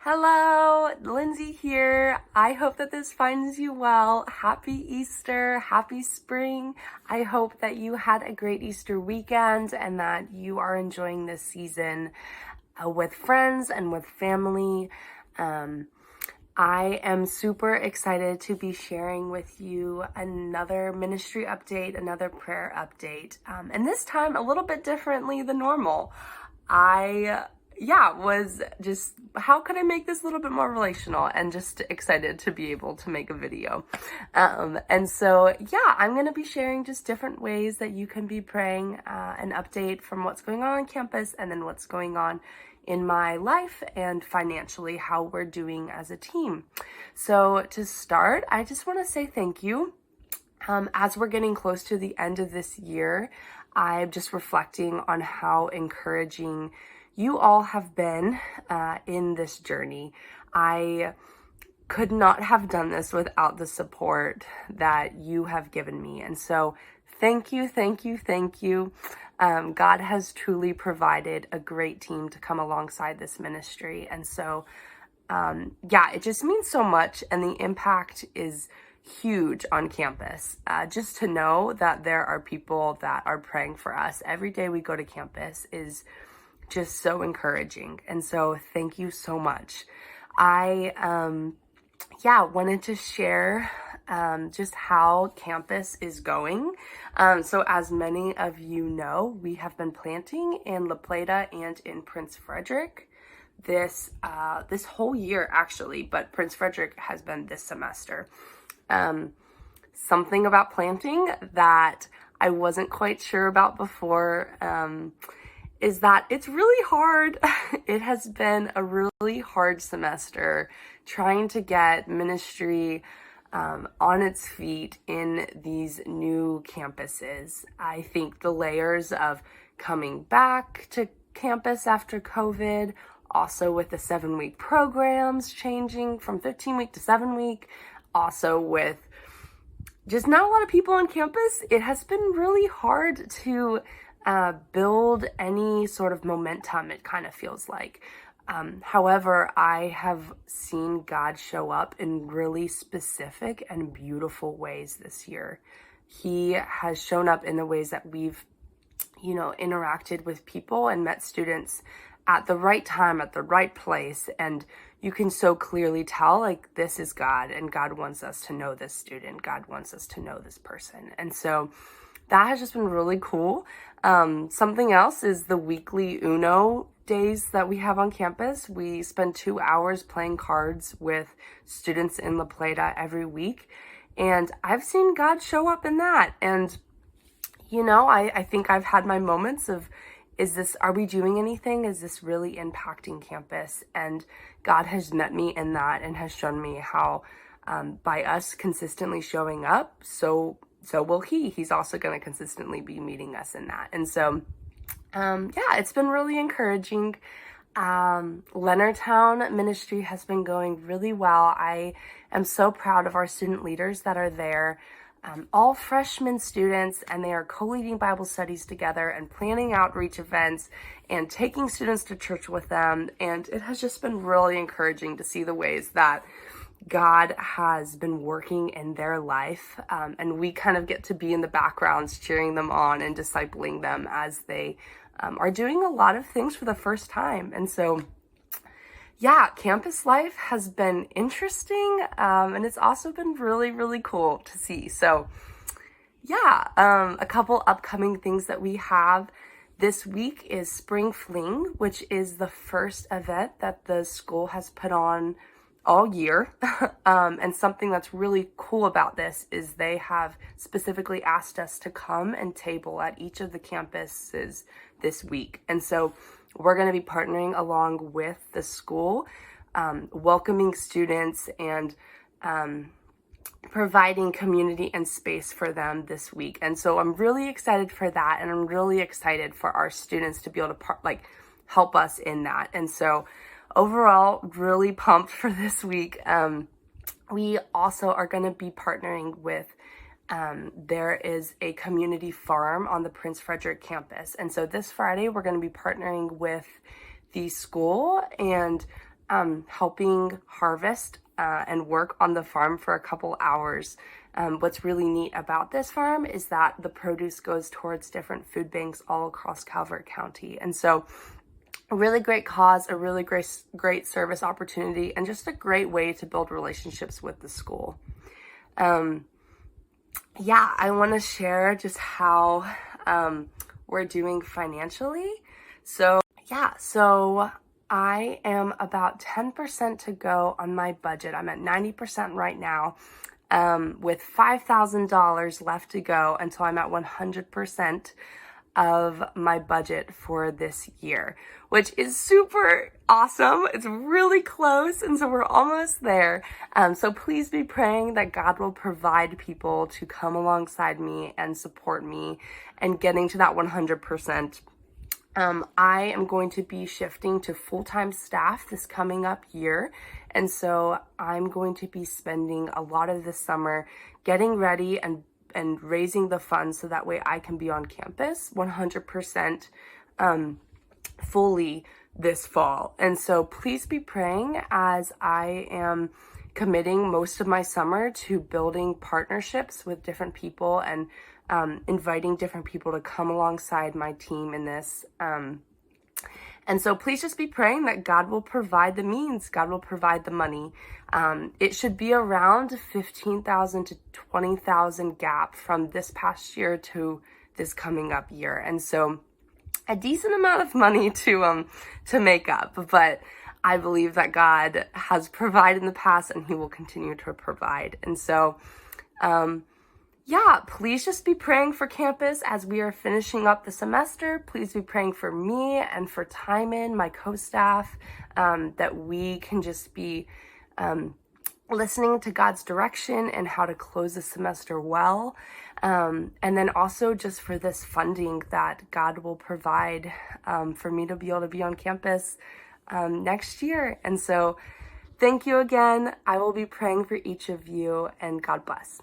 Hello, Lindsay here. I hope that this finds you well. Happy Easter, happy spring. I hope that you had a great Easter weekend and that you are enjoying this season with friends and with family. I am super excited to be sharing with you another ministry update, another prayer update, and this time a little bit differently than normal. Was just, how could I make this a little bit more relational, and just excited to be able to make a video. I'm going to be sharing just different ways that you can be praying, an update from what's going on campus and then what's going on in my life and financially, how we're doing as a team. So to start, I just want to say thank you. As we're getting close to the end of this year, I'm just reflecting on how encouraging you all have been in this journey. I could not have done this without the support that you have given me. And so thank you, thank you, thank you. God has truly provided a great team to come alongside this ministry. And so, it just means so much. And the impact is huge on campus. Just to know that there are people that are praying for us every day we go to campus is just so encouraging. And so thank you so much. I wanted to share just how campus is going. So as many of you know, we have been planting in La Plata and in Prince Frederick this whole year actually, but Prince Frederick has been this semester. Something about planting that I wasn't quite sure about before is that it's really hard. It has been a really hard semester trying to get ministry on its feet in these new campuses. I think the layers of coming back to campus after COVID, also with the 7-week programs changing from 15-week to 7-week, also with just not a lot of people on campus, it has been really hard to build any sort of momentum, it kind of feels like. However, I have seen God show up in really specific and beautiful ways this year. He has shown up in the ways that we've, interacted with people and met students at the right time, at the right place. And you can so clearly tell, like, this is God, and God wants us to know this student. God wants us to know this person. And so that has just been really cool. Something else is the weekly Uno days that we have on campus. We spend 2 hours playing cards with students in La Plata every week. And I've seen God show up in that. And, I think I've had my moments of, are we doing anything? Is this really impacting campus? And God has met me in that and has shown me how by us consistently showing up, so will he. He's also going to consistently be meeting us in that. And so, it's been really encouraging. Leonardtown ministry has been going really well. I am so proud of our student leaders that are there. All freshman students, and they are co-leading Bible studies together and planning outreach events and taking students to church with them. And it has just been really encouraging to see the ways that God has been working in their life, and we kind of get to be in the backgrounds cheering them on and discipling them as they are doing a lot of things for the first time. And so, campus life has been interesting, and it's also been really, really cool to see. So, a couple upcoming things that we have this week is Spring Fling, which is the first event that the school has put on all year. And something that's really cool about this is they have specifically asked us to come and table at each of the campuses this week. And so we're going to be partnering along with the school, welcoming students and providing community and space for them this week. And so I'm really excited for that. And I'm really excited for our students to be able to help us in that. And so overall, really pumped for this week. We also are going to be partnering with, there is a community farm on the Prince Frederick campus. And so this Friday, we're going to be partnering with the school and helping harvest and work on the farm for a couple hours. What's really neat about this farm is that the produce goes towards different food banks all across Calvert County. And so a really great cause, a really great service opportunity, and just a great way to build relationships with the school. Yeah, I want to share just how we're doing financially. So I am about 10% to go on my budget. I'm at 90% right now, with $5,000 left to go until I'm at 100% of my budget for this year, which is super awesome. It's really close, and so we're almost there. So please be praying that God will provide people to come alongside me and support me and getting to that 100%. I am going to be shifting to full-time staff this coming up year. And so I'm going to be spending a lot of the summer getting ready and raising the funds so that way I can be on campus 100% fully this fall. And so please be praying as I am committing most of my summer to building partnerships with different people and inviting different people to come alongside my team in this. And so please just be praying that God will provide the means, God will provide the money. It should be around 15,000 to 20,000 gap from this past year to this coming up year. And so a decent amount of money to make up, but I believe that God has provided in the past and he will continue to provide. And so, yeah, please just be praying for campus as we are finishing up the semester. Please be praying for me and for Timon, my co-staff, that we can just be listening to God's direction and how to close the semester well. And then also just for this funding that God will provide for me to be able to be on campus next year. And so thank you again. I will be praying for each of you, and God bless.